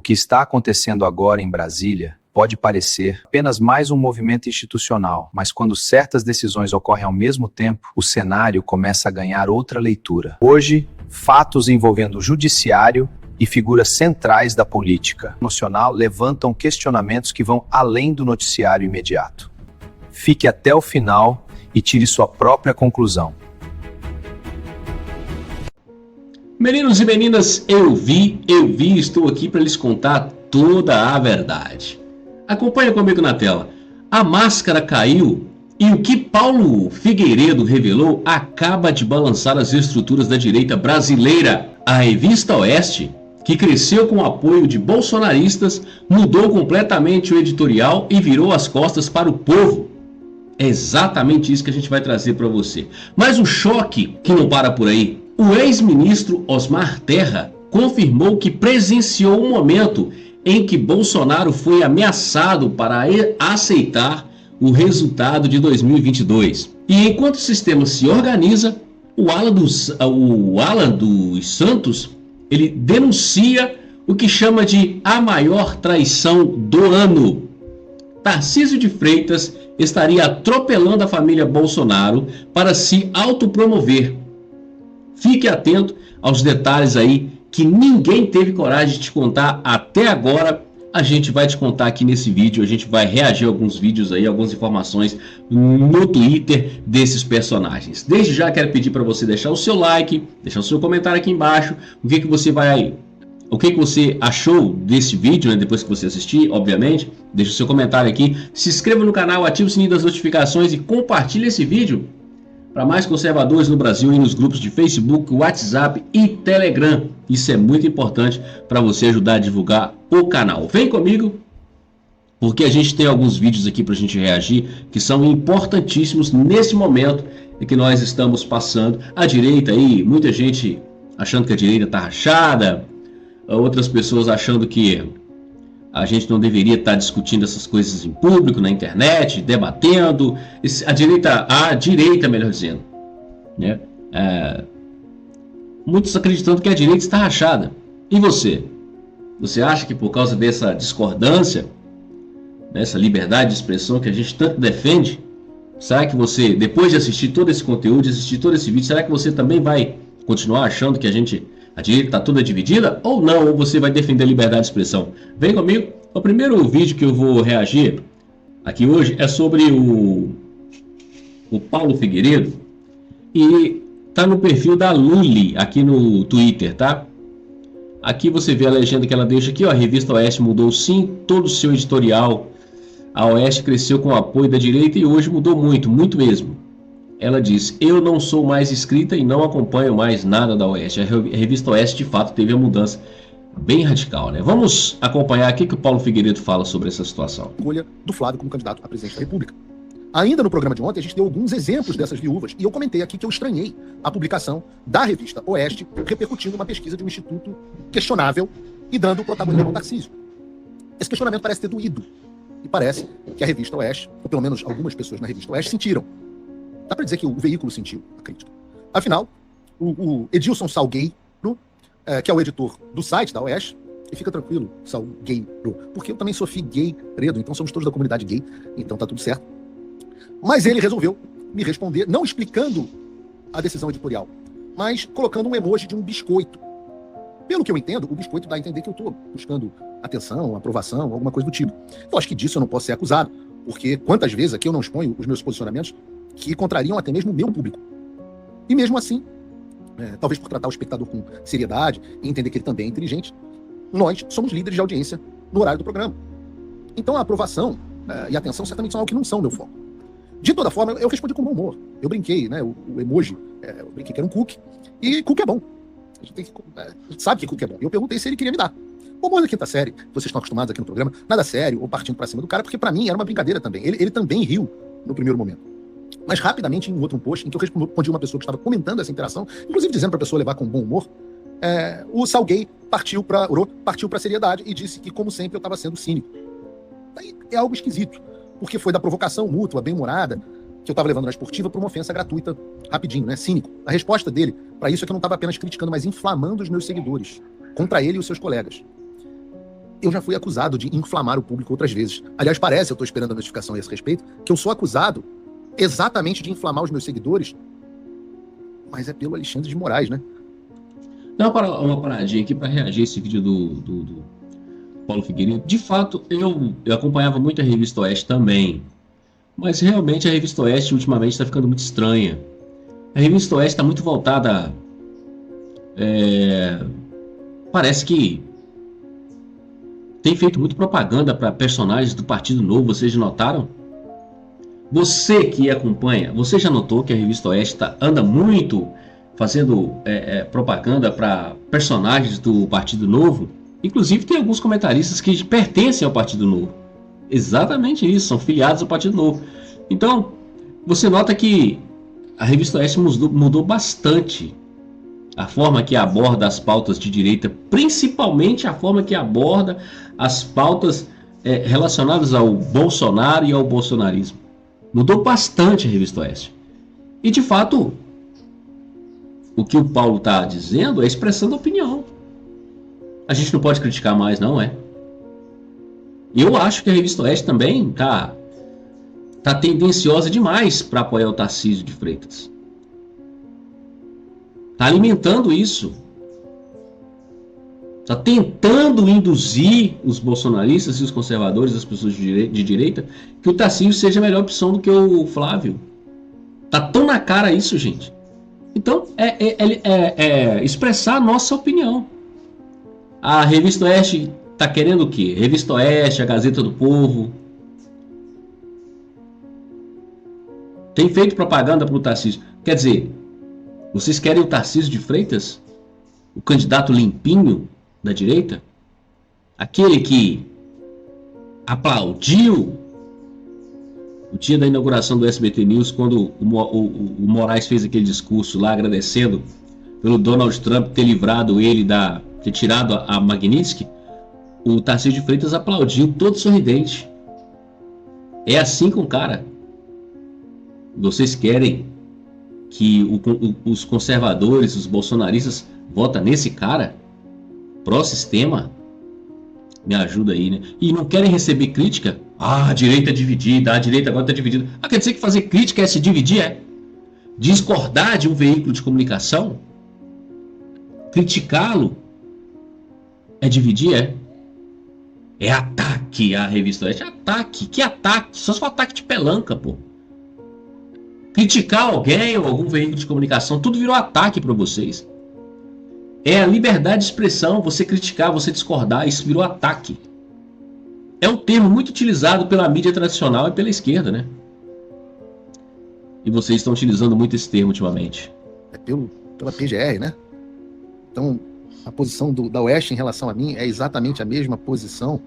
que está acontecendo agora em Brasília pode parecer apenas mais um movimento institucional, mas quando certas decisões ocorrem ao mesmo tempo, o cenário começa a ganhar outra leitura. Hoje, fatos envolvendo o judiciário e figuras centrais da política nacional levantam questionamentos que vão além do noticiário imediato. Fique até o final e tire sua própria conclusão. Meninos e meninas, eu vi, estou aqui para lhes contar toda a verdade. Acompanha comigo na tela. A máscara caiu e o que Paulo Figueiredo revelou acaba de balançar as estruturas da direita brasileira. A revista Oeste, que cresceu com o apoio de bolsonaristas, mudou completamente o editorial e virou as costas para o povo. É exatamente isso que a gente vai trazer para você. Mas o choque que não para por aí. O ex-ministro Osmar Terra confirmou que presenciou um momento em que Bolsonaro foi ameaçado para aceitar o resultado de 2022. E enquanto o sistema se organiza, o Alan dos Santos, ele denuncia o que chama de a maior traição do ano. Tarcísio de Freitas estaria atropelando a família Bolsonaro para se autopromover. Fique atento aos detalhes aí que ninguém teve coragem de te contar até agora. A gente vai te contar aqui nesse vídeo, a gente vai reagir a alguns vídeos aí, algumas informações no Twitter desses personagens. Desde já quero pedir para você deixar o seu like, deixar o seu comentário aqui embaixo, o que você achou desse vídeo, né, depois que você assistir, obviamente. Deixa o seu comentário aqui, se inscreva no canal, ative o sininho das notificações e compartilhe esse vídeo para mais conservadores no Brasil e nos grupos de Facebook, WhatsApp e Telegram. Isso é muito importante para você ajudar a divulgar o canal. Vem comigo, porque a gente tem alguns vídeos aqui para a gente reagir que são importantíssimos nesse momento em que nós estamos passando. A direita aí, muita gente achando que a direita está rachada, outras pessoas achando que a gente não deveria estar discutindo essas coisas em público, na internet, debatendo. A direita, melhor dizendo, né? Muitos acreditando que a direita está rachada. E você? Você acha que por causa dessa discordância, dessa liberdade de expressão que a gente tanto defende, será que você, depois de assistir todo esse conteúdo, de assistir todo esse vídeo, será que você também vai continuar achando que a direita está toda dividida, ou não, ou você vai defender a liberdade de expressão? Vem comigo. O primeiro vídeo que eu vou reagir aqui hoje é sobre o Paulo Figueiredo, e tá no perfil da Luli aqui no Twitter, tá? Aqui você vê a legenda que ela deixa aqui, ó, a revista Oeste mudou sim todo o seu editorial. A Oeste cresceu com o apoio da direita e hoje mudou muito, muito mesmo. Ela diz, eu não sou mais inscrita e não acompanho mais nada da Oeste. A revista Oeste, de fato, teve a mudança bem radical, né? Vamos acompanhar aqui o que o Paulo Figueiredo fala sobre essa situação. Escolha do Flávio como candidato a presidente da República. Ainda no programa de ontem, a gente deu alguns exemplos dessas viúvas, e eu comentei aqui que eu estranhei a publicação da revista Oeste, repercutindo uma pesquisa de um instituto questionável e dando protagonismo ao Tarcísio. Esse questionamento parece ter doído, e parece que a revista Oeste, ou pelo menos algumas pessoas na revista Oeste, sentiram. Dá para dizer que o veículo sentiu a crítica. Afinal, o Edilson Salgueiro, que é o editor do site da Oeste, e fica tranquilo, Salgueiro, porque eu também sou Figueiredo, então somos todos da comunidade gay, então tá tudo certo. Mas ele resolveu me responder, não explicando a decisão editorial, mas colocando um emoji de um biscoito. Pelo que eu entendo, o biscoito dá a entender que eu estou buscando atenção, aprovação, alguma coisa do tipo. Eu acho que disso eu não posso ser acusado, porque quantas vezes aqui eu não exponho os meus posicionamentos que contrariam até mesmo o meu público. E mesmo assim, talvez por tratar o espectador com seriedade e entender que ele também é inteligente, nós somos líderes de audiência no horário do programa. Então a aprovação e a atenção certamente são algo que não são meu foco. De toda forma, eu respondi com bom humor. Eu brinquei, né? O emoji, eu brinquei que era um cookie, e cookie é bom. A gente sabe que cookie é bom. E eu perguntei se ele queria me dar. O humor da quinta série, vocês estão acostumados aqui no programa, nada sério ou partindo pra cima do cara, porque pra mim era uma brincadeira também. Ele também riu no primeiro momento. Mas rapidamente, em um outro post, em que eu respondi uma pessoa que estava comentando essa interação, inclusive dizendo para a pessoa levar com bom humor, o Salguei partiu para a seriedade e disse que, como sempre, eu estava sendo cínico. Daí é algo esquisito, porque foi da provocação mútua, bem-humorada, que eu estava levando na esportiva para uma ofensa gratuita, rapidinho, né? Cínico. A resposta dele para isso é que eu não estava apenas criticando, mas inflamando os meus seguidores, contra ele e os seus colegas. eu já fui acusado de inflamar o público outras vezes. Aliás, parece, eu estou esperando a notificação a esse respeito, que eu sou acusado exatamente de inflamar os meus seguidores, mas é pelo Alexandre de Moraes, né? Dá uma paradinha aqui para reagir a esse vídeo do Paulo Figueiredo. De fato, eu acompanhava muito a Revista Oeste também, mas realmente a Revista Oeste ultimamente está ficando muito estranha. A Revista Oeste está muito voltada... parece que tem feito muito propaganda para personagens do Partido Novo, vocês já notaram? Você que acompanha, você já notou que a Revista Oeste anda muito fazendo propaganda para personagens do Partido Novo? Inclusive tem alguns comentaristas que pertencem ao Partido Novo. Exatamente isso, são filiados ao Partido Novo. Então, você nota que a Revista Oeste mudou bastante a forma que aborda as pautas de direita, principalmente a forma que aborda as pautas relacionadas ao Bolsonaro e ao bolsonarismo. Mudou bastante a Revista Oeste. E, de fato, o que o Paulo está dizendo é expressando opinião. A gente não pode criticar mais, não é? Eu acho que a Revista Oeste também tá tendenciosa demais para apoiar o Tarcísio de Freitas. Está alimentando isso. Está tentando induzir os bolsonaristas e os conservadores, as pessoas de direita, que o Tarcísio seja a melhor opção do que o Flávio. Está tão na cara isso, gente. Então, expressar a nossa opinião. A Revista Oeste está querendo o quê? Revista Oeste, a Gazeta do Povo. Tem feito propaganda para o Tarcísio. Quer dizer, vocês querem o Tarcísio de Freitas? O candidato limpinho da direita? Aquele que aplaudiu o dia da inauguração do SBT News, quando o Moraes fez aquele discurso lá agradecendo pelo Donald Trump ter livrado ele ter tirado a Magnitsky. O Tarcísio de Freitas aplaudiu todo sorridente. É assim com o cara. Vocês querem que os conservadores, os bolsonaristas votem nesse cara? Pró-sistema? Me ajuda aí, né? E não querem receber crítica? Ah, a direita é dividida, a direita agora está dividida. Ah, quer dizer que fazer crítica é se dividir, é? Discordar de um veículo de comunicação? Criticá-lo é dividir, é? É ataque à Revista Oeste. Ataque? Que ataque? Só se for ataque de pelanca, pô. Criticar alguém ou algum veículo de comunicação, tudo virou ataque para vocês. É a liberdade de expressão, você criticar, você discordar, isso virou ataque. É um termo muito utilizado pela mídia tradicional e pela esquerda, né? E vocês estão utilizando muito esse termo ultimamente. É pela PGR, né? Então, a posição da Oeste em relação a mim é exatamente a mesma posição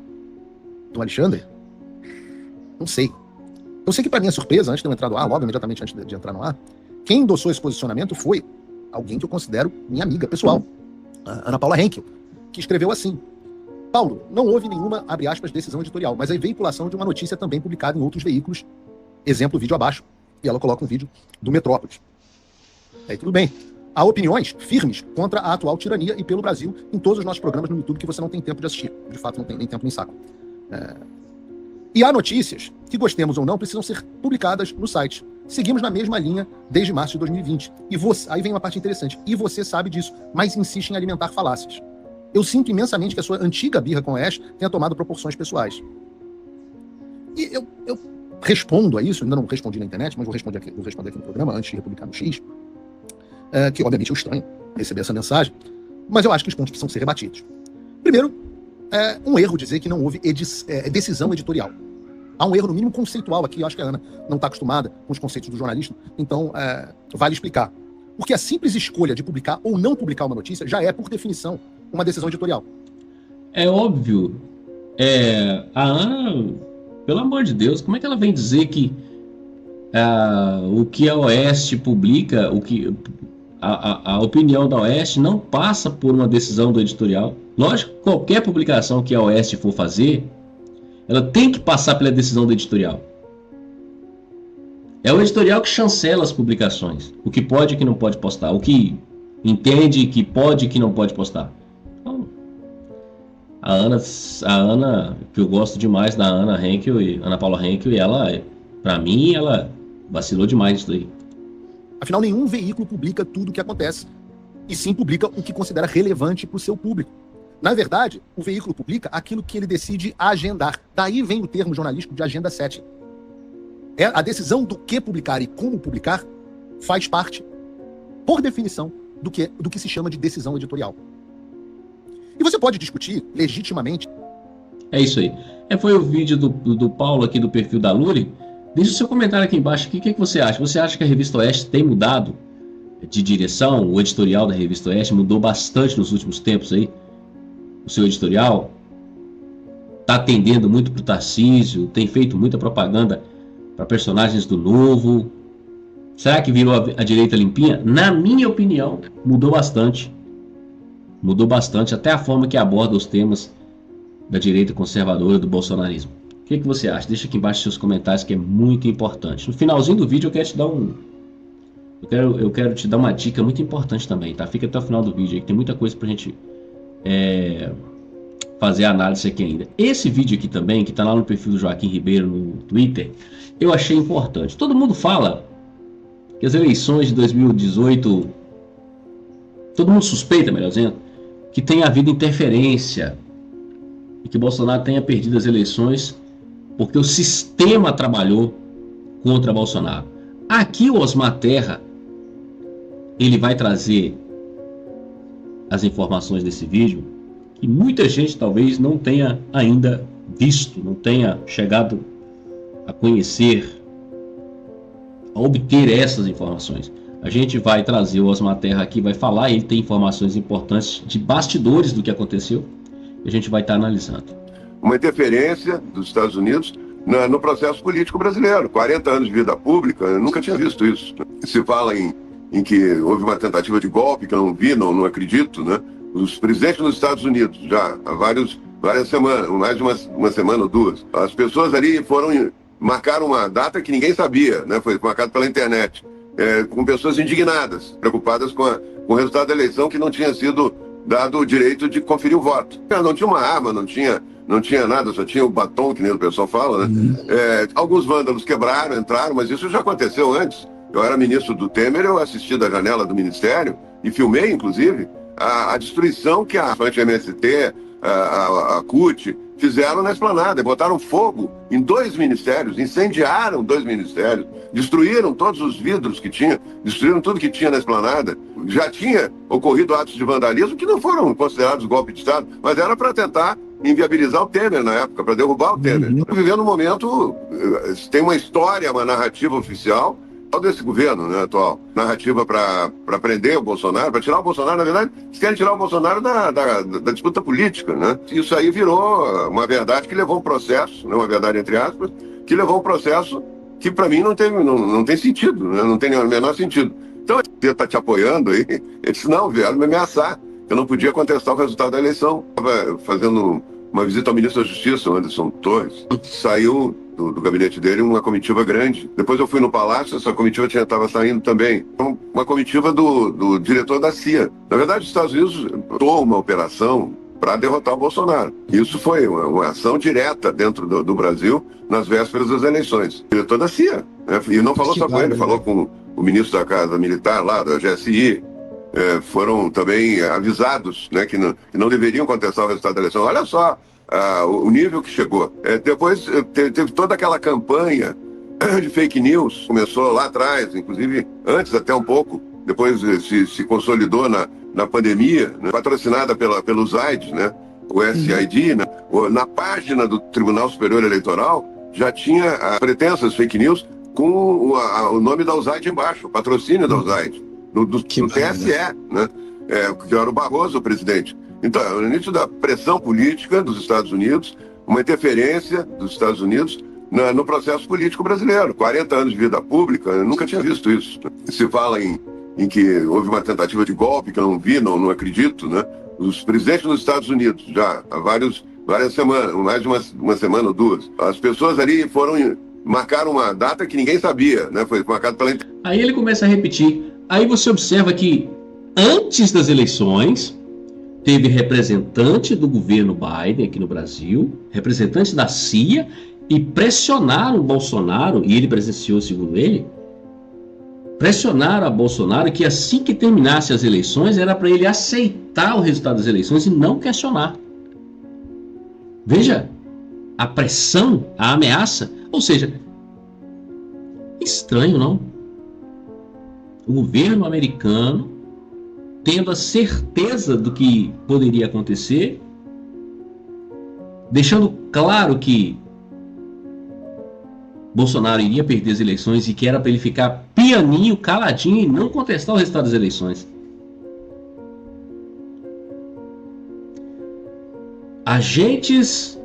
do Alexandre? Não sei. Eu sei que, para minha surpresa, antes de eu entrar no ar, logo imediatamente antes de entrar no ar, quem endossou esse posicionamento foi alguém que eu considero minha amiga pessoal, a Ana Paula Henkel, que escreveu assim: Paulo, não houve nenhuma, abre aspas, decisão editorial, mas a veiculação de uma notícia também publicada em outros veículos, exemplo, vídeo abaixo, e ela coloca um vídeo do Metrópolis. Aí tudo bem. Há opiniões firmes contra a atual tirania e pelo Brasil em todos os nossos programas no YouTube que você não tem tempo de assistir. De fato, não tem nem tempo nem saco. E há notícias que, gostemos ou não, precisam ser publicadas no site. Seguimos na mesma linha desde março de 2020. Aí vem uma parte interessante. E você sabe disso, mas insiste em alimentar falácias. Eu sinto imensamente que a sua antiga birra com o Ash tenha tomado proporções pessoais. E eu respondo a isso, ainda não respondi na internet, mas vou responder aqui no programa, antes de republicar no X, que obviamente eu estranho receber essa mensagem, mas eu acho que os pontos precisam ser rebatidos. Primeiro, é um erro dizer que não houve decisão editorial. Há um erro, no mínimo, conceitual aqui. Eu acho que a Ana não está acostumada com os conceitos do jornalista, então vale explicar. Porque a simples escolha de publicar ou não publicar uma notícia já é, por definição, uma decisão editorial. É óbvio. A Ana, pelo amor de Deus, como é que ela vem dizer que o que a Oeste publica, a opinião da Oeste não passa por uma decisão do editorial? Lógico que qualquer publicação que a Oeste for fazer, ela tem que passar pela decisão do editorial. É o editorial que chancela as publicações. O que pode e o que não pode postar. O que entende que pode e que não pode postar. Então, a A Ana, que eu gosto demais da Ana Paula Henkel, e ela, pra mim, ela vacilou demais nisso daí. Afinal, nenhum veículo publica tudo o que acontece, e sim publica o que considera relevante para o seu público. Na verdade, o veículo publica aquilo que ele decide agendar. Daí vem o termo jornalístico de agenda setting. A decisão do que publicar e como publicar faz parte, por definição, do que se chama de decisão editorial. E você pode discutir legitimamente. É isso aí. Foi o vídeo do Paulo aqui do perfil da Luri. Deixa o seu comentário aqui embaixo. O que você acha? Você acha que a Revista Oeste tem mudado de direção? O editorial da Revista Oeste mudou bastante nos últimos tempos aí? O seu editorial está atendendo muito para o Tarcísio? Tem feito muita propaganda para personagens do Novo? Será que virou a direita limpinha? Na minha opinião, mudou bastante. Mudou bastante até a forma que aborda os temas da direita conservadora, do bolsonarismo. O que você acha? Deixa aqui embaixo seus comentários, que é muito importante. No finalzinho do vídeo eu quero te dar eu quero te dar uma dica muito importante também, tá? Fica até o final do vídeo aí, que tem muita coisa pra gente fazer a análise aqui ainda. Esse vídeo aqui também, que tá lá no perfil do Joaquim Ribeiro no Twitter, eu achei importante. Todo mundo fala que as eleições de 2018, todo mundo suspeita, melhor dizendo, que tenha havido interferência e que Bolsonaro tenha perdido as eleições porque o sistema trabalhou contra Bolsonaro. Aqui o Osmar Terra, ele vai trazer as informações desse vídeo que muita gente talvez não tenha ainda visto, não tenha chegado a conhecer, a obter essas informações. A gente vai trazer o Osmar Terra aqui, vai falar, ele tem informações importantes de bastidores do que aconteceu, e a gente vai estar analisando. Uma interferência dos Estados Unidos no processo político brasileiro. 40 anos de vida pública, eu nunca tinha visto isso. Se fala em que houve uma tentativa de golpe, que eu não vi, não acredito, né? Os presidentes dos Estados Unidos, já há várias semanas, mais de uma semana ou duas, as pessoas ali marcaram uma data que ninguém sabia, né? Foi marcado pela internet. Com pessoas indignadas, preocupadas com o resultado da eleição, que não tinha sido dado o direito de conferir o voto. Não tinha uma arma, não tinha nada, só tinha o batom, que nem o pessoal fala, né? Alguns vândalos quebraram, entraram, mas isso já aconteceu antes. Eu era ministro do Temer, eu assisti da janela do ministério e filmei, inclusive, a destruição que a MST, a CUT, fizeram na esplanada. Botaram fogo em 2 ministérios, incendiaram 2 ministérios, destruíram todos os vidros que tinha, destruíram tudo que tinha na esplanada. Já tinha ocorrido atos de vandalismo que não foram considerados golpe de Estado, mas era para tentar inviabilizar o Temer na época, para derrubar o Temer. Vivendo um momento, tem uma história, uma narrativa oficial desse governo, né, atual. Narrativa para prender o Bolsonaro, para tirar o Bolsonaro. Na verdade, eles querem tirar o Bolsonaro da disputa política, né? Isso aí virou uma verdade que levou um processo, né, uma verdade entre aspas, que levou um processo que para mim não tem sentido, né? Não tem o menor sentido. Então, ele está te apoiando aí. Ele disse, não, vieram me ameaçar. Eu não podia contestar o resultado da eleição. Estava fazendo uma visita ao ministro da Justiça, o Anderson Torres. Saiu do gabinete dele uma comitiva grande. Depois eu fui no Palácio, essa comitiva estava saindo também. Uma comitiva do diretor da CIA. Na verdade, os Estados Unidos tomou uma operação para derrotar o Bolsonaro. Isso foi uma ação direta dentro do Brasil nas vésperas das eleições. O diretor da CIA. Né? E não falou só com ele, falou com o ministro da Casa Militar lá, da GSI. Foram também avisados, né, que não deveriam contestar o resultado da eleição. Olha só o nível que chegou. Depois teve toda aquela campanha de fake news, começou lá atrás, inclusive antes até um pouco, depois se consolidou na pandemia, né, patrocinada pelo ZAID, né, o SID, né, na página do Tribunal Superior Eleitoral já tinha pretensas fake news com o nome da USAID embaixo, o patrocínio da USAID. Do TSE, né? Que era o Barroso, o presidente. Então, no início da pressão política dos Estados Unidos, uma interferência dos Estados Unidos no processo político brasileiro. 40 anos de vida pública, eu nunca tinha visto isso. Se fala em que houve uma tentativa de golpe, que eu não vi, não acredito, né? Os presidentes dos Estados Unidos, já há várias semanas, mais de uma semana ou duas, as pessoas ali marcaram uma data que ninguém sabia, né? Foi marcado pela internet. Aí ele começa a repetir. Aí você observa que antes das eleições, teve representante do governo Biden aqui no Brasil, representantes da CIA, e pressionaram o Bolsonaro, e ele presenciou, segundo ele, pressionaram a Bolsonaro que assim que terminasse as eleições era para ele aceitar o resultado das eleições e não questionar. Veja a pressão, a ameaça, ou seja, estranho, não? O governo americano tendo a certeza do que poderia acontecer, deixando claro que Bolsonaro iria perder as eleições e que era para ele ficar pianinho, caladinho e não contestar o resultado das eleições. Agentes,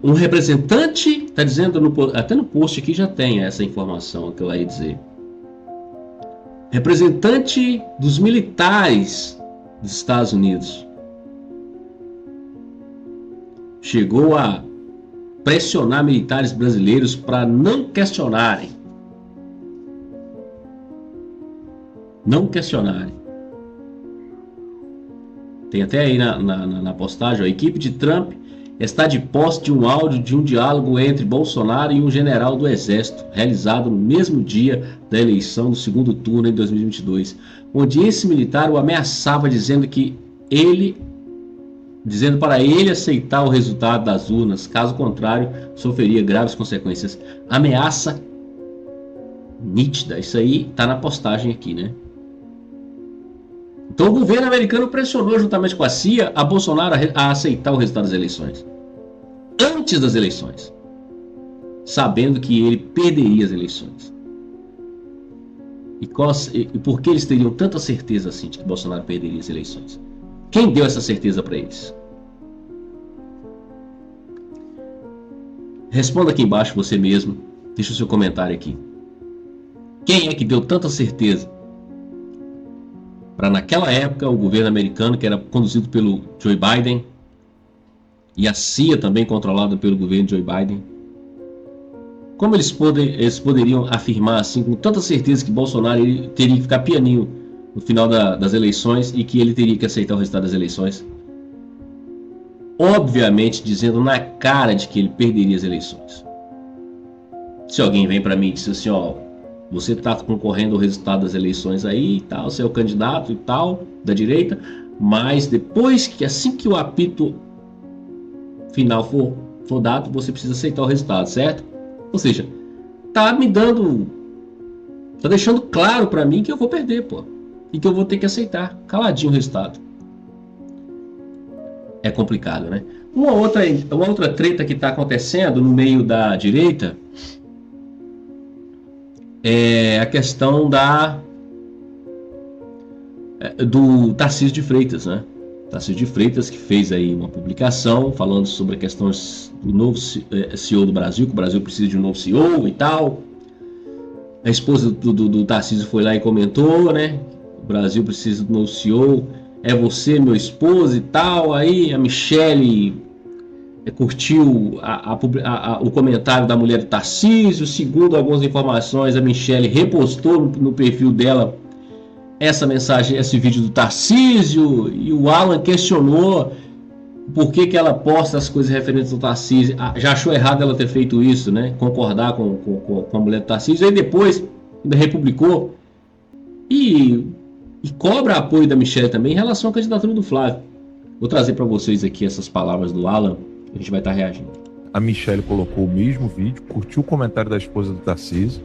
um representante, está dizendo, até no post aqui já tem essa informação que eu ia dizer. Representante dos militares dos Estados Unidos chegou a pressionar militares brasileiros para não questionarem. Não questionarem. Tem até aí na postagem, a equipe de Trump está de posse de um áudio de um diálogo entre Bolsonaro e um general do Exército, realizado no mesmo dia da eleição do segundo turno em 2022, onde esse militar o ameaçava dizendo para ele aceitar o resultado das urnas, caso contrário, sofreria graves consequências. Ameaça nítida, isso aí está na postagem aqui, né? Então o governo americano pressionou juntamente com a CIA a Bolsonaro a aceitar o resultado das eleições. Antes das eleições. Sabendo que ele perderia as eleições. E por que eles teriam tanta certeza assim de que Bolsonaro perderia as eleições? Quem deu essa certeza para eles? Responda aqui embaixo você mesmo. Deixa o seu comentário aqui. Quem é que deu tanta certeza para naquela época o governo americano, que era conduzido pelo Joe Biden, e a CIA também controlada pelo governo de Joe Biden, como eles poderiam afirmar assim com tanta certeza que Bolsonaro teria que ficar pianinho no final das eleições e que ele teria que aceitar o resultado das eleições? Obviamente dizendo na cara de que ele perderia as eleições. Se alguém vem para mim e diz assim, ó, você está concorrendo ao resultado das eleições aí e tal, você é o candidato e tal, da direita, mas depois que, assim que o apito final for dado, você precisa aceitar o resultado, certo? Ou seja, tá deixando claro para mim que eu vou perder, pô, e que eu vou ter que aceitar, caladinho o resultado. É complicado, né? Uma outra treta que está acontecendo no meio da direita é a questão do Tarcísio de Freitas, né? Tarcísio de Freitas, que fez aí uma publicação falando sobre a questão do novo CEO do Brasil, que o Brasil precisa de um novo CEO e tal. A esposa do Tarcísio foi lá e comentou, né? O Brasil precisa de um novo CEO, é você, meu esposo e tal. Aí a Michele curtiu o comentário da mulher do Tarcísio. Segundo algumas informações, a Michele repostou no perfil dela essa mensagem, esse vídeo do Tarcísio, e o Alan questionou por que ela posta as coisas referentes ao Tarcísio. Já achou errado ela ter feito isso, né? Concordar com a mulher do Tarcísio. Aí depois ainda republicou e cobra apoio da Michele também em relação à candidatura do Flávio. Vou trazer para vocês aqui essas palavras do Alan. A gente vai estar reagindo. A Michele colocou o mesmo vídeo, curtiu o comentário da esposa do Tarcísio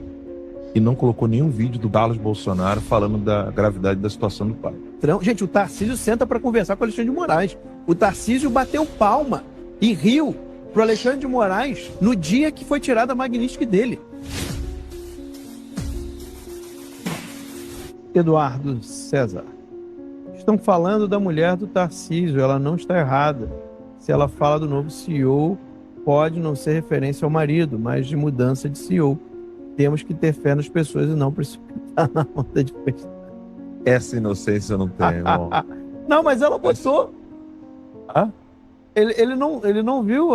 e não colocou nenhum vídeo do Carlos Bolsonaro falando da gravidade da situação do pai. Gente, o Tarcísio senta para conversar com o Alexandre de Moraes. O Tarcísio bateu palma e riu pro Alexandre de Moraes no dia que foi tirada a Magnífica dele. Eduardo César. Estão falando da mulher do Tarcísio, ela não está errada. Se ela fala do novo CEO, pode não ser referência ao marido, mas de mudança de CEO. Temos que ter fé nas pessoas e não precipitar na onda de festa. Essa inocência eu não tenho, irmão. Não, mas ela botou. Ah? Ele não viu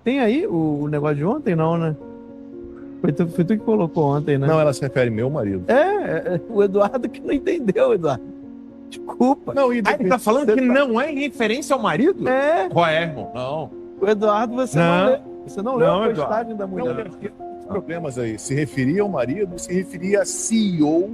Tem aí o negócio de ontem, não, né? Foi tu que colocou ontem, né? Não, ela se refere ao meu marido. O Eduardo que não entendeu, Eduardo. Desculpa. Não, ele tá falando que não é em referência ao marido? É. Qual é, irmão? Não. O Eduardo, você não leu. Você não leu a postagem da Não, mulher. os problemas aí. Se referia ao marido, se referia a CEO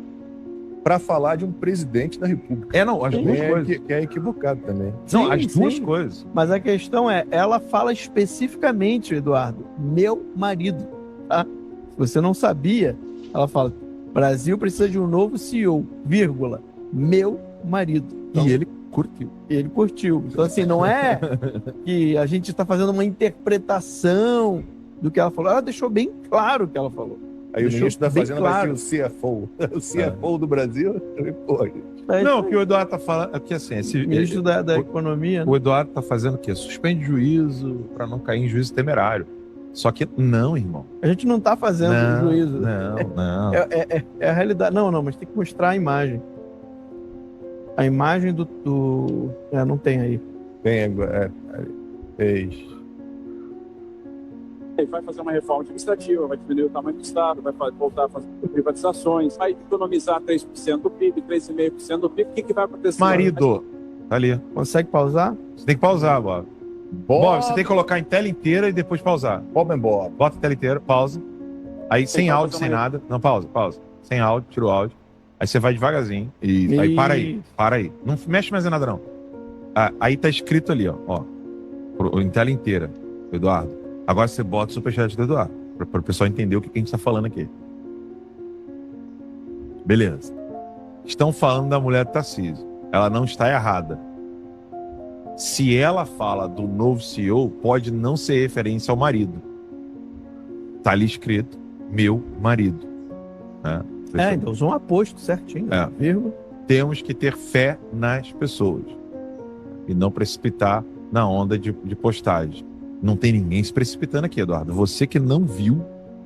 para falar de um presidente da República. Não, as duas coisas. Que é equivocado também. Não, as duas sim. coisas. Mas a questão é, ela fala especificamente, Eduardo, meu marido. Tá? Se você não sabia, ela fala, Brasil precisa de um novo CEO, vírgula, meu marido. Então, E ele curtiu. ele curtiu. Então, assim, não é que a gente está fazendo uma interpretação do que ela falou. Ela deixou bem claro o que ela falou. Aí o Deixou ministro da bem Fazenda claro. vai ser o CFO. O CFO do Brasil, pô, É Não, isso o que o Eduardo tá falando é que assim, aí. Ministro da Economia, né? o Eduardo tá fazendo o quê? Suspende juízo para não cair em juízo temerário. Só que não, irmão. A gente não está fazendo juízo. Não. É a realidade. Não, mas tem que mostrar a imagem. A imagem do... não tem aí. tem agora. Vai fazer uma reforma administrativa, vai diminuir o tamanho do Estado, vai voltar a fazer privatizações, vai economizar 3% do PIB, 3,5% do PIB. O que vai acontecer? Marido. Tá ali. Consegue pausar? Você tem que pausar, Bob. Bob, você tem que colocar em tela inteira e depois pausar. Bob and Bob. Bota a tela inteira, pausa. Aí sem que áudio, fazer sem uma- nada. Não, pausa. Tira o áudio. Aí você vai devagarzinho. E aí para aí. Não mexe mais em nada, não. Aí tá escrito ali, ó. Em tela inteira, Eduardo. Agora você bota o superchat do Eduardo. Para o pessoal entender o que a gente tá falando aqui. Beleza. Estão falando da mulher do Tarcísio. Ela não está errada. Se ela fala do novo CEO, pode não ser referência ao marido. Tá ali escrito, meu marido. Né? Então usou um aposto certinho. É. Vírgula. Temos que ter fé nas pessoas. E não precipitar na onda de postagem. Não tem ninguém se precipitando aqui, Eduardo. Você que não viu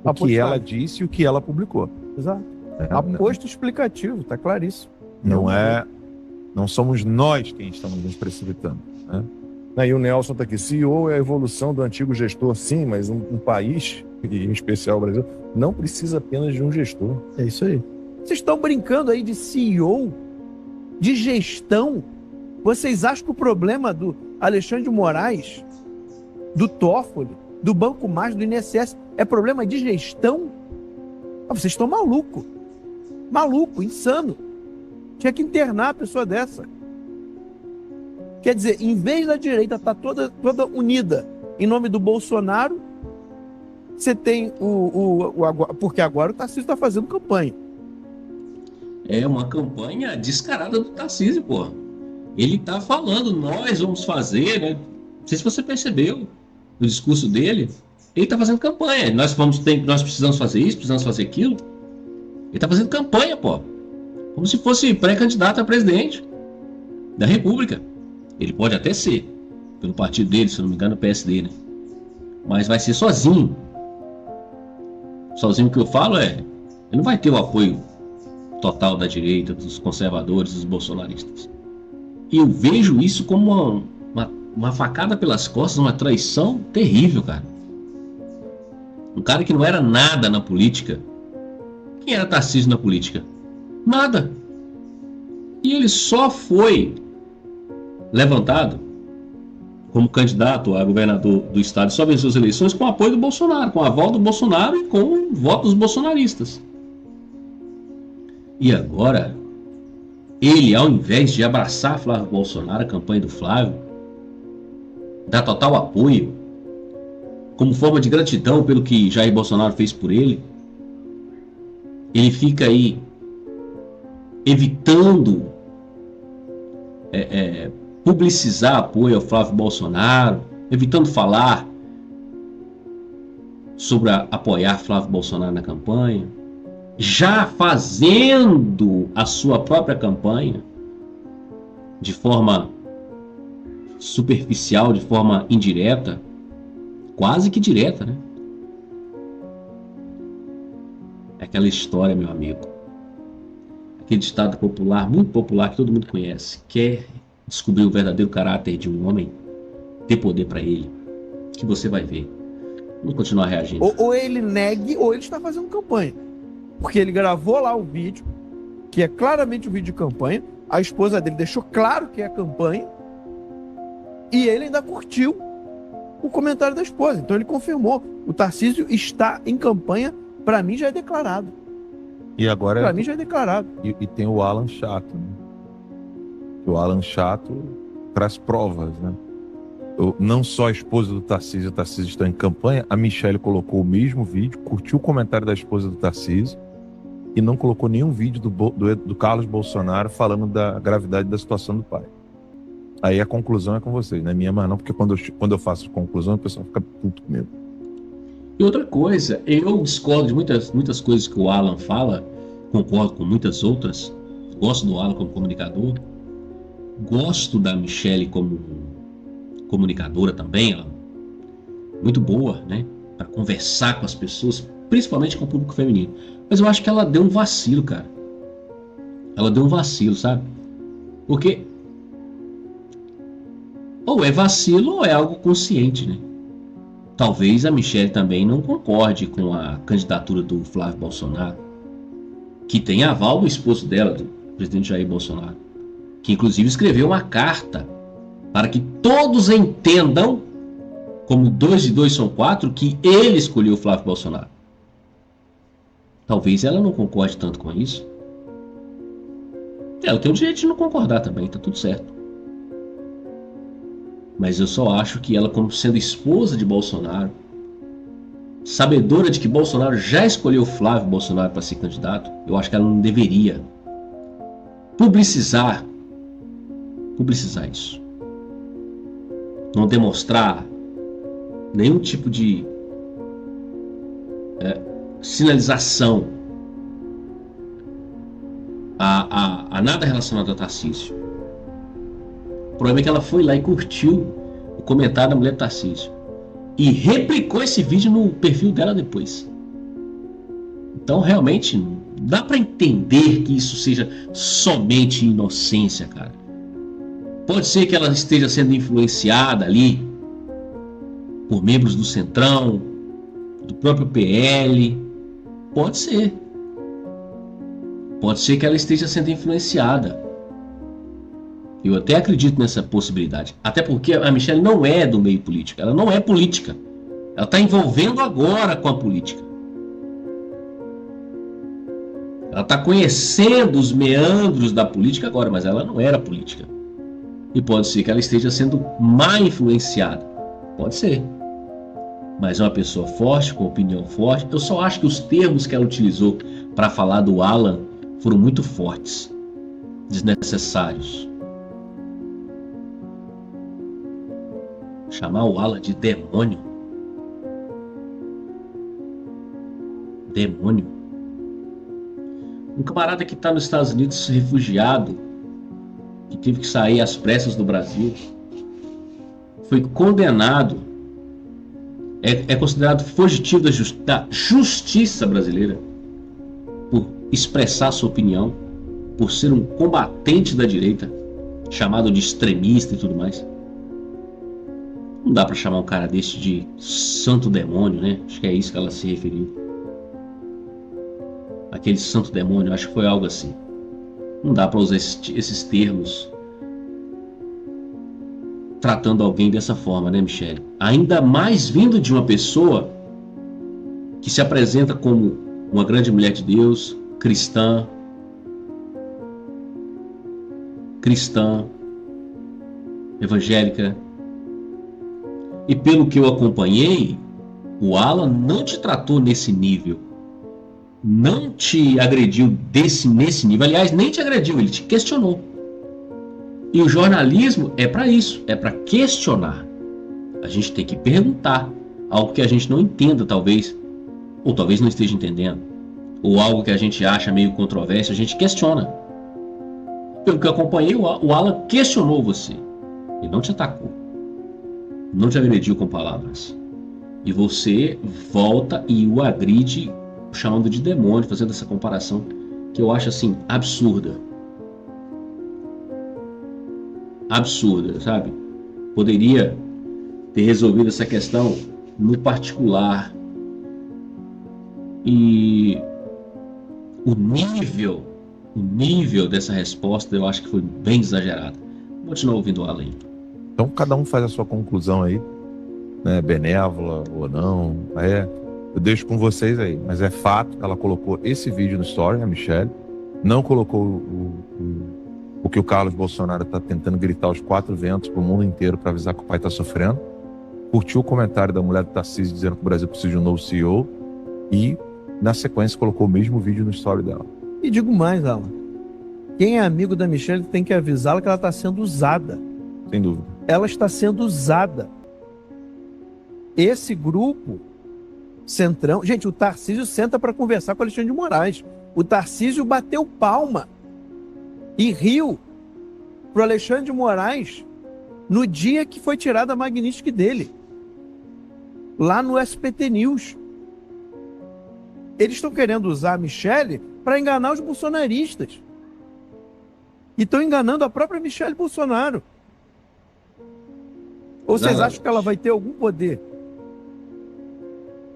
o A que postagem. ela disse e o que ela publicou. Exato. É, Aposto explicativo, tá claríssimo. não somos nós quem estamos nos precipitando. Né? Aí o Nelson tá aqui. CEO é a evolução do antigo gestor, sim, mas um país, e em especial o Brasil, não precisa apenas de um gestor. É isso aí. Vocês estão brincando aí de CEO, de gestão. Vocês acham que o problema do Alexandre de Moraes, do Toffoli, do Banco Mais, do INSS, é problema de gestão? Vocês estão maluco. Maluco, insano. Tinha que internar a pessoa dessa. Quer dizer, em vez da direita estar toda unida em nome do Bolsonaro, você tem porque agora o Tarcísio está fazendo campanha. É uma campanha descarada do Tarcísio, pô. Ele tá falando, nós vamos fazer, né? Não sei se você percebeu no discurso dele. Ele tá fazendo campanha. Nós precisamos fazer isso, precisamos fazer aquilo. Ele tá fazendo campanha, pô. Como se fosse pré-candidato a presidente da República. Ele pode até ser, pelo partido dele, se não me engano, o PSD, né? Mas vai ser sozinho. Sozinho, o que eu falo é, ele não vai ter o apoio total da direita, dos conservadores, dos bolsonaristas. E eu vejo isso como uma facada pelas costas, uma traição terrível, cara. Um cara que não era nada na política. Quem era Tarcísio na política? Nada. E ele só foi levantado como candidato a governador do estado, só venceu as eleições com o apoio do Bolsonaro, com o aval do Bolsonaro e com o voto dos bolsonaristas. E agora, ele, ao invés de abraçar Flávio Bolsonaro, a campanha do Flávio, dá total apoio, como forma de gratidão pelo que Jair Bolsonaro fez por ele, ele fica aí evitando publicizar apoio ao Flávio Bolsonaro, evitando falar sobre apoiar Flávio Bolsonaro na campanha, já fazendo a sua própria campanha de forma superficial, de forma indireta, quase que direta, né? É aquela história, meu amigo. Aquele ditado popular, muito popular, que todo mundo conhece. Quer descobrir o verdadeiro caráter de um homem? Dê poder para ele, que você vai ver. Vamos continuar reagindo. Ou ele negue, ou ele está fazendo campanha. Porque ele gravou lá o vídeo, que é claramente um vídeo de campanha, A esposa dele deixou claro que é campanha e ele ainda curtiu o comentário da esposa. Então ele confirmou. O Tarcísio está em campanha, para mim já é declarado. E agora Para mim já é declarado. E tem o Alan Chato, né? O Alan Chato traz provas, né? Não só a esposa do Tarcísio, o Tarcísio está em campanha, a Michelle colocou o mesmo vídeo, curtiu o comentário da esposa do Tarcísio e não colocou nenhum vídeo do Carlos Bolsonaro falando da gravidade da situação do pai. Aí a conclusão é com vocês, não é minha mais não, porque quando eu faço conclusão, o pessoal fica puto comigo. E outra coisa, eu discordo de muitas coisas que o Alan fala, concordo com muitas outras, gosto do Alan como comunicador, gosto da Michelle como comunicadora também, ela muito boa, né, para conversar com as pessoas, principalmente com o público feminino. Mas eu acho que ela deu um vacilo, cara. Ela deu um vacilo, sabe? Porque ou é vacilo ou é algo consciente, né? Talvez a Michelle também não concorde com a candidatura do Flávio Bolsonaro, que tem aval do esposo dela, do presidente Jair Bolsonaro, que inclusive escreveu uma carta para que todos entendam, como 2 e 2 são 4, que ele escolheu o Flávio Bolsonaro. Talvez ela não concorde tanto com isso. Ela tem o direito de não concordar também, tá tudo certo. Mas eu só acho que ela, como sendo esposa de Bolsonaro, sabedora de que Bolsonaro já escolheu Flávio Bolsonaro para ser candidato, eu acho que ela não deveria publicizar isso. Não demonstrar nenhum tipo de sinalização a nada relacionado a Tarcísio. O problema é que ela foi lá e curtiu o comentário da mulher do Tarcísio e replicou esse vídeo no perfil dela depois. Então realmente dá para entender que isso seja somente inocência, cara. Pode ser que ela esteja sendo influenciada ali por membros do Centrão, do próprio PL. Pode ser. Pode ser que ela esteja sendo influenciada. Eu até acredito nessa possibilidade. Até porque a Michelle não é do meio político. Ela não é política. Ela está envolvendo agora com a política. Ela está conhecendo os meandros da política agora, mas ela não era política. E pode ser que ela esteja sendo mal influenciada. Pode ser. Mas é uma pessoa forte, com opinião forte. Eu só acho que os termos que ela utilizou para falar do Alan foram muito fortes, desnecessários. Chamar o Alan de demônio. Demônio. Um camarada que está nos Estados Unidos refugiado, que teve que sair às pressas do Brasil, foi condenado, é considerado fugitivo da justiça brasileira por expressar sua opinião, por ser um combatente da direita, chamado de extremista e tudo mais. Não dá pra chamar um cara desse de santo demônio, né? Acho que é isso que ela se referiu. Aquele santo demônio, acho que foi algo assim. Não dá pra usar esses termos tratando alguém dessa forma, né, Michelle? Ainda mais vindo de uma pessoa que se apresenta como uma grande mulher de Deus, cristã, evangélica. E pelo que eu acompanhei, o Alan não te tratou nesse nível. Não te agrediu nesse nível. Aliás, nem te agrediu, ele te questionou. E o jornalismo é para isso, é para questionar. A gente tem que perguntar algo que a gente não entenda, talvez, ou talvez não esteja entendendo, ou algo que a gente acha meio controverso, a gente questiona. Pelo que eu acompanhei, o Alan questionou você. Ele não te atacou. Não te agrediu com palavras. E você volta e o agride chamando de demônio, fazendo essa comparação que eu acho assim absurda. Absurda, sabe? Poderia ter resolvido essa questão no particular. E o nível o nível dessa resposta eu acho que foi bem exagerado. Continua ouvindo o Alan. Então cada um faz a sua conclusão aí, né? Benévola ou não. Eu deixo com vocês aí. Mas é fato que ela colocou esse vídeo no story, a Michelle. Não colocou o que o Carlos Bolsonaro está tentando gritar aos 4 ventos para o mundo inteiro para avisar que o pai está sofrendo. Curtiu o comentário da mulher do Tarcísio dizendo que o Brasil precisa de um novo CEO. E, na sequência, colocou o mesmo vídeo no story dela. E digo mais, Alan. Quem é amigo da Michelle tem que avisá-la que ela está sendo usada. Sem dúvida. Ela está sendo usada. Esse grupo, Centrão... Gente, o Tarcísio senta para conversar com o Alexandre de Moraes. O Tarcísio bateu palma e riu pro Alexandre de Moraes no dia que foi tirada a Magnífica dele. Lá no SPT News. Eles estão querendo usar a Michelle para enganar os bolsonaristas. E estão enganando a própria Michelle Bolsonaro. Ou vocês acham que ela vai ter algum poder?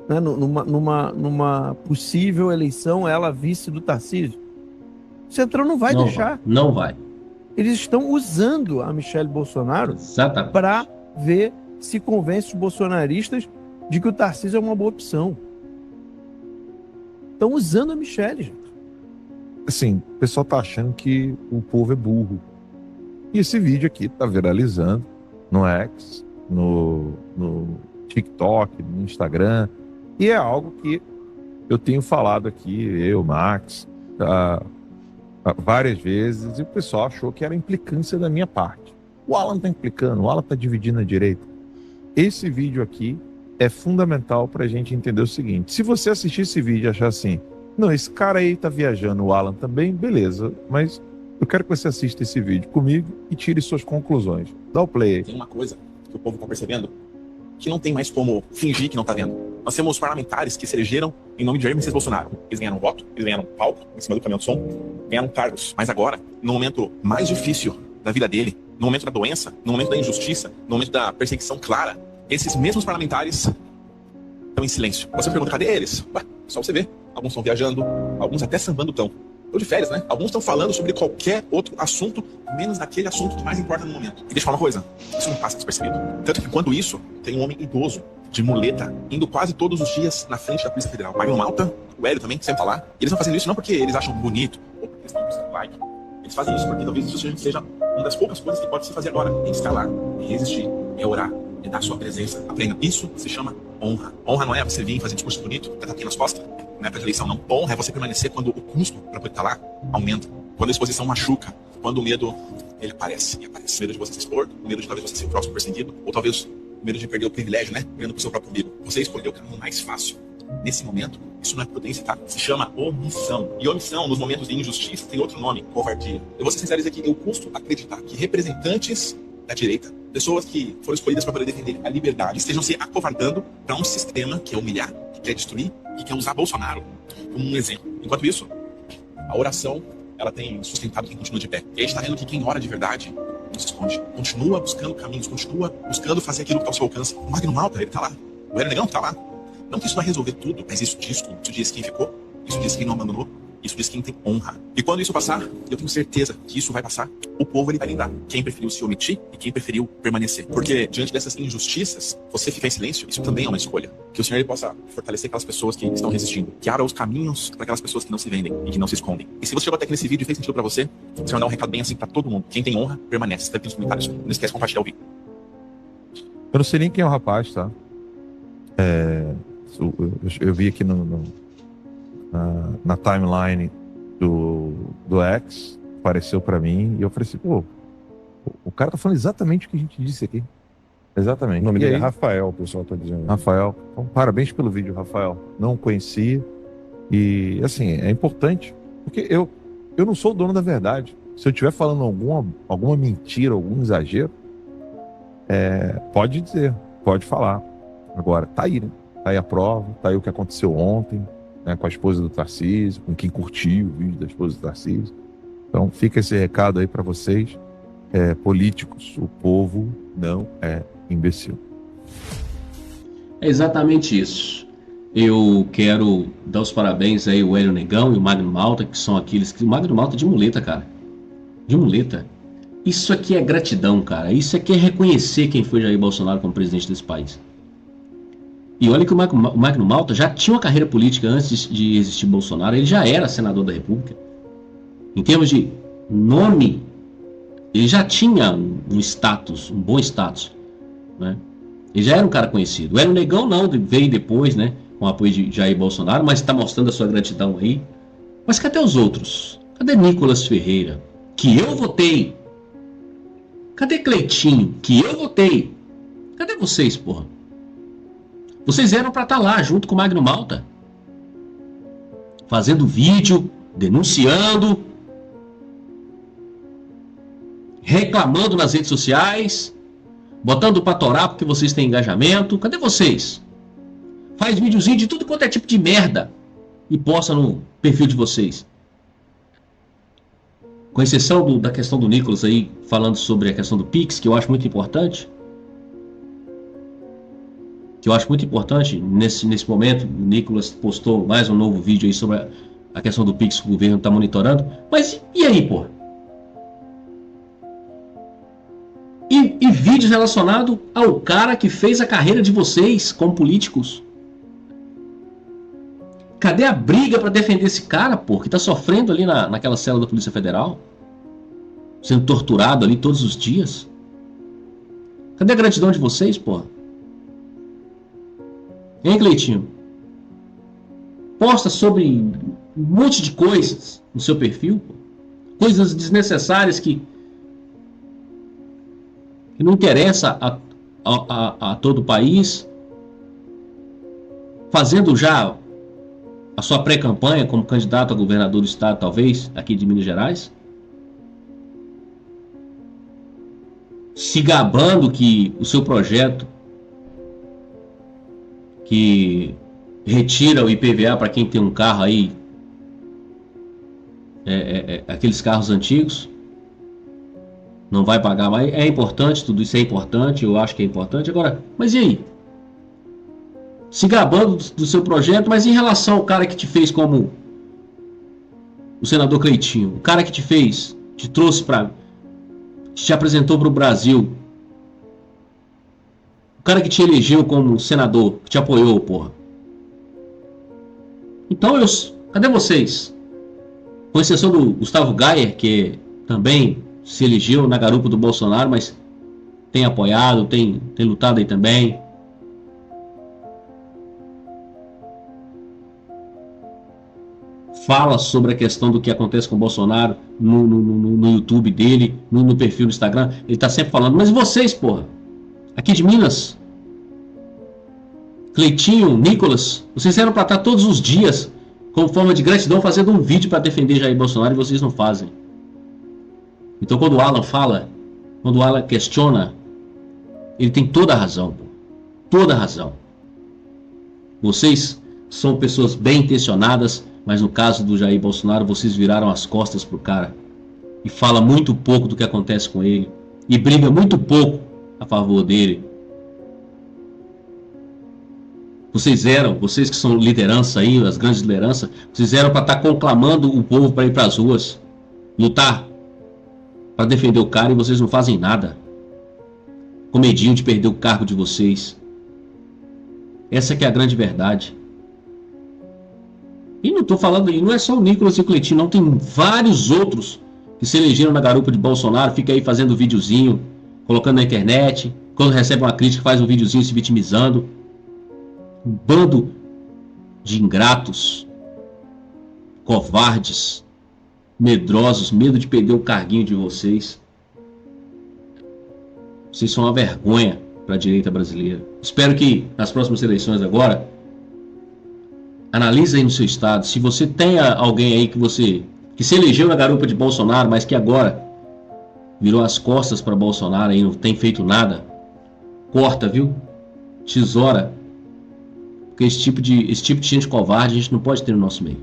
Né? Numa possível eleição, ela vice do Tarcísio? O Centrão não vai deixar. Não vai. Eles estão usando a Michelle Bolsonaro para ver se convence os bolsonaristas de que o Tarcísio é uma boa opção. Estão usando a Michelle, gente. Assim, o pessoal tá achando que o povo é burro. E esse vídeo aqui tá viralizando no X, no TikTok, no Instagram. E é algo que eu tenho falado aqui, eu, Max, várias vezes, e o pessoal achou que era implicância da minha parte. O Alan tá implicando, o Alan tá dividindo a direita. Esse vídeo aqui é fundamental pra gente entender o seguinte: se você assistir esse vídeo e achar assim, não, esse cara aí tá viajando, o Alan também, beleza, mas eu quero que você assista esse vídeo comigo e tire suas conclusões. Dá o play aí. Tem uma coisa que o povo tá percebendo, que não tem mais como fingir que não tá vendo. Nós temos parlamentares que se elegeram em nome de Jair Messias Bolsonaro. Eles ganharam voto, eles ganharam palco em cima do caminhão de som, ganharam cargos. Mas agora, no momento mais difícil da vida dele, no momento da doença, no momento da injustiça, no momento da perseguição clara, esses mesmos parlamentares estão em silêncio. Você me pergunta, cadê eles? Ué, só você ver. Alguns estão viajando, alguns até sambando estão. Tô de férias, né? Alguns estão falando sobre qualquer outro assunto, menos daquele assunto que mais importa no momento. E deixa eu falar uma coisa, isso não passa despercebido. Tanto que enquanto isso, tem um homem idoso, de muleta, indo quase todos os dias na frente da Polícia Federal. O Magno Malta, o Hélio também, que sempre tá lá. E eles estão fazendo isso não porque eles acham bonito, ou porque eles estão buscando like. Eles fazem isso porque talvez isso seja uma das poucas coisas que pode se fazer agora. É estar lá, é resistir, é orar, é dar sua presença. Aprenda. Isso se chama honra. Honra não é você vir fazer discurso bonito, dar tapinha nas costas, na época de eleição, não. Honra é você permanecer quando o custo para poder estar lá aumenta. Quando a exposição machuca, quando o medo, ele aparece. E aparece. O medo de você se expor, o medo de talvez você ser o próximo perseguido, ou talvez o medo de perder o privilégio, né? Vendo pro seu próprio umbigo. Você escolheu o caminho mais fácil. Nesse momento, isso não é prudência, tá? Se chama omissão. E omissão, nos momentos de injustiça, tem outro nome, covardia. Eu vou ser sincero dizer que eu custo acreditar que representantes da direita, pessoas que foram escolhidas para poder defender a liberdade, estejam se acovardando para um sistema que quer humilhar, que quer destruir, que quer usar Bolsonaro como um exemplo. Enquanto isso, a oração, ela tem sustentado quem continua de pé. E aí a gente tá vendo que quem ora de verdade não se esconde. Continua buscando caminhos, continua buscando fazer aquilo que está ao seu alcance. O Magno Malta, ele tá lá. O Hélio Negão tá lá. Não que isso vai resolver tudo, mas isso diz tudo. Isso diz quem ficou, isso diz quem não abandonou, isso diz quem tem honra. E quando isso passar, eu tenho certeza que isso vai passar. O povo, ele vai lembrar quem preferiu se omitir e quem preferiu permanecer. Porque diante dessas injustiças, você ficar em silêncio, isso também é uma escolha. Que o Senhor, ele possa fortalecer aquelas pessoas que estão resistindo, que abra os caminhos para aquelas pessoas que não se vendem e que não se escondem. E se você chegou até aqui nesse vídeo e fez sentido para você, o Senhor dá um recado bem assim para todo mundo. Quem tem honra, permanece. Escreve aqui nos comentários. Não esquece de compartilhar o vídeo. Eu não sei nem quem é o rapaz, tá? Eu vi aqui na timeline do X, apareceu pra mim, e eu falei assim, pô, o cara tá falando exatamente o que a gente disse aqui. Exatamente. O nome e dele aí, é Rafael, o pessoal tá dizendo. Rafael. Então, parabéns pelo vídeo, Rafael. Não conhecia. E, assim, é importante, porque eu não sou o dono da verdade. Se eu estiver falando alguma mentira, algum exagero, pode dizer, pode falar. Agora, tá aí, né? Tá aí a prova, tá aí o que aconteceu ontem, né, com a esposa do Tarcísio, com quem curtiu o vídeo da esposa do Tarcísio. Então fica esse recado aí para vocês, políticos, o povo não é imbecil. É exatamente isso. eu quero dar os parabéns aí ao Hélio Negão e o Magno Malta, que são aqueles que... O Magno Malta de muleta, cara. De muleta. Isso aqui é gratidão, cara. Isso aqui é reconhecer quem foi Jair Bolsonaro como presidente desse país. E olha que o Magno Malta já tinha uma carreira política antes de existir Bolsonaro. Ele já era senador da República. Em termos de nome, ele já tinha um status, um bom status, né? Ele já era um cara conhecido. O Hélio Negão não, veio depois, né, com o apoio de Jair Bolsonaro, mas está mostrando a sua gratidão aí. Mas cadê os outros? Cadê Nicolas Ferreira, que eu votei? Cadê Cleitinho, que eu votei? Cadê vocês, porra? Vocês eram para estar lá, junto com o Magno Malta, fazendo vídeo, denunciando, reclamando nas redes sociais, botando pra torar porque vocês têm engajamento. Cadê vocês? Faz videozinho de tudo quanto é tipo de merda e posta no perfil de vocês. Com exceção da questão do Nicolas aí, falando sobre a questão do Pix, que eu acho muito importante. Nesse momento, o Nicolas postou mais um novo vídeo aí sobre a questão do Pix que o governo está monitorando. Mas e aí, pô? E vídeos relacionados ao cara que fez a carreira de vocês como políticos. Cadê a briga para defender esse cara, pô, que tá sofrendo ali naquela cela da Polícia Federal? Sendo torturado ali todos os dias? Cadê a gratidão de vocês, pô? Hein, Cleitinho? Posta sobre um monte de coisas no seu perfil, pô. Coisas desnecessárias que não interessa a todo o país, fazendo já a sua pré-campanha como candidato a governador do estado, talvez, aqui de Minas Gerais, se gabando que o seu projeto que retira o IPVA para quem tem um carro aí, aqueles carros antigos, não vai pagar mais. É importante, tudo isso é importante, eu acho que é importante. Agora, mas e aí? Se gabando do seu projeto, mas em relação ao cara que te fez como o senador Cleitinho, o cara que te fez, te trouxe para, te apresentou para o Brasil, o cara que te elegeu como senador, que te apoiou, porra. Então, cadê vocês? Com exceção do Gustavo Gayer, que também se elegeu na garupa do Bolsonaro, mas tem apoiado, tem lutado aí também. Fala sobre a questão do que acontece com o Bolsonaro no YouTube dele, no perfil do Instagram. Ele tá sempre falando, mas vocês, porra, aqui de Minas, Cleitinho, Nicolas, vocês eram para estar todos os dias, como forma de gratidão, fazendo um vídeo para defender Jair Bolsonaro e vocês não fazem. Então quando o Alan fala, quando o Alan questiona, ele tem toda a razão, pô. Toda a razão. Vocês são pessoas bem intencionadas, mas no caso do Jair Bolsonaro, vocês viraram as costas pro cara e fala muito pouco do que acontece com ele e briga muito pouco a favor dele. Vocês que são liderança aí, as grandes lideranças, vocês eram para estar conclamando o povo para ir para as ruas, lutar para defender o cara, e vocês não fazem nada, com medinho de perder o cargo de vocês. Essa que é a grande verdade. E não estou falando, e não é só o Nicolas e o Cleitinho, não, tem vários outros que se elegeram na garupa de Bolsonaro, fica aí fazendo videozinho, colocando na internet, quando recebe uma crítica faz um videozinho se vitimizando. Um bando de ingratos, covardes, medrosos, medo de perder o carguinho de vocês. Vocês são uma vergonha para a direita brasileira. Espero que nas próximas eleições agora, analise aí no seu estado, se você tem alguém aí que se elegeu na garupa de Bolsonaro, mas que agora virou as costas para Bolsonaro e não tem feito nada, corta, viu? Tesoura. Porque esse tipo de gente covarde a gente não pode ter no nosso meio.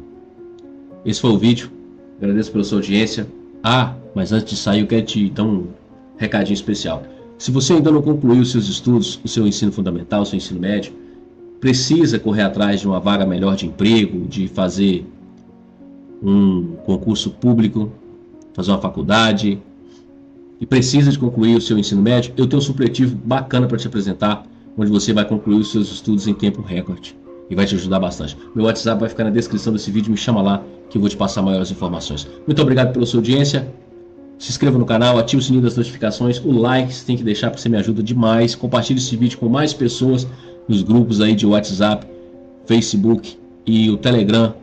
Esse foi o vídeo. Agradeço pela sua audiência. Mas antes de sair eu quero te dar um recadinho especial. Se você ainda não concluiu os seus estudos, o seu ensino fundamental, o seu ensino médio, precisa correr atrás de uma vaga melhor de emprego, de fazer um concurso público, fazer uma faculdade, e precisa de concluir o seu ensino médio, eu tenho um supletivo bacana para te apresentar, onde você vai concluir os seus estudos em tempo recorde e vai te ajudar bastante. Meu WhatsApp vai ficar na descrição desse vídeo, me chama lá que eu vou te passar maiores informações. Muito obrigado pela sua audiência, se inscreva no canal, ative o sininho das notificações, o like você tem que deixar porque você me ajuda demais, compartilhe esse vídeo com mais pessoas nos grupos aí de WhatsApp, Facebook e o Telegram,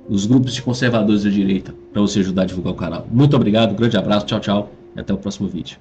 os grupos de conservadores da direita, para você ajudar a divulgar o canal. Muito obrigado, grande abraço, tchau, tchau, e até o próximo vídeo.